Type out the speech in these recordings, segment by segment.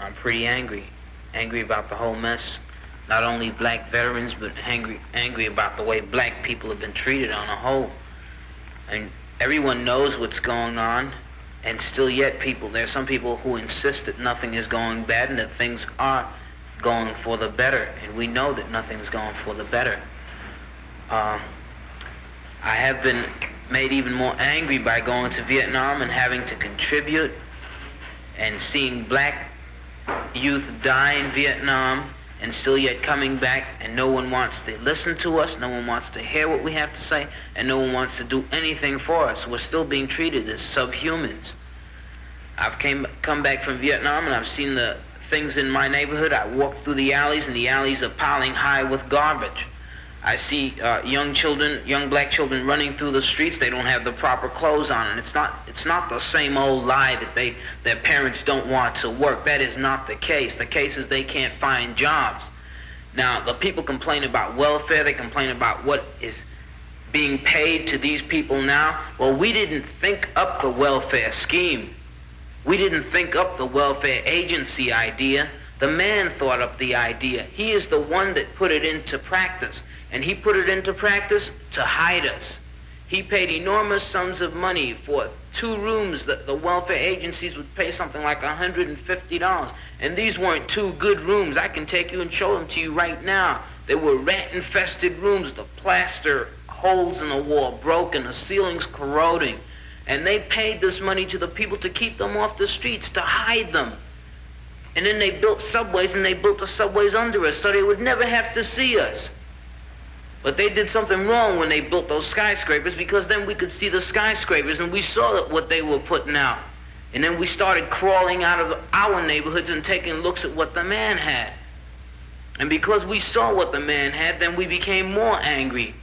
I'm pretty angry. Angry about the whole mess. Not only black veterans, but angry about the way black people have been treated on a whole. And everyone knows what's going on, and still yet there's some people who insist that nothing is going bad and that things are going for the better, and we know that nothing's going for the better. I have been made even more angry by going to Vietnam and having to contribute and seeing black youth die in Vietnam and still yet coming back, and no one wants to listen to us, no one wants to hear what we have to say, and no one wants to do anything for us. We're still being treated as subhumans. I've come back from Vietnam and I've seen the things in my neighborhood. I walk through the alleys and the alleys are piling high with garbage. I see young black children running through the streets. They don't have the proper clothes on, and it's not the same old lie that their parents don't want to work. That is not the case. The case is they can't find jobs. Now, the people complain about welfare. They complain about what is being paid to these people now. Well, we didn't think up the welfare scheme. We didn't think up the welfare agency idea. The man thought up the idea. He is the one that put it into practice. And he put it into practice to hide us. He paid enormous sums of money for 2 rooms that the welfare agencies would pay something like $150. And these weren't 2 good rooms. I can take you and show them to you right now. They were rat-infested rooms, the plaster holes in the wall broken, the ceilings corroding. And they paid this money to the people to keep them off the streets, to hide them. And then they built subways, and they built the subways under us so they would never have to see us. But they did something wrong when they built those skyscrapers, because then we could see the skyscrapers and we saw what they were putting out. And then we started crawling out of our neighborhoods and taking looks at what the man had. And because we saw what the man had, then we became more angry.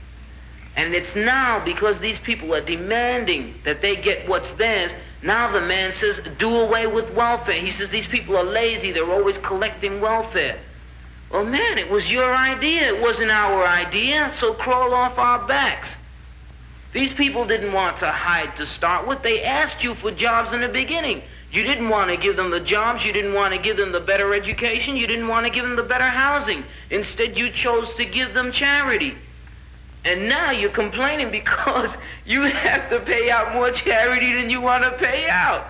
And it's now because these people are demanding that they get what's theirs. Now the man says, do away with welfare. He says these people are lazy. They're always collecting welfare. Well, man, it was your idea. It wasn't our idea, so crawl off our backs. These people didn't want to hide to start with. They asked you for jobs in the beginning. You didn't want to give them the jobs. You didn't want to give them the better education. You didn't want to give them the better housing. Instead, you chose to give them charity. And now you're complaining because you have to pay out more charity than you want to pay out.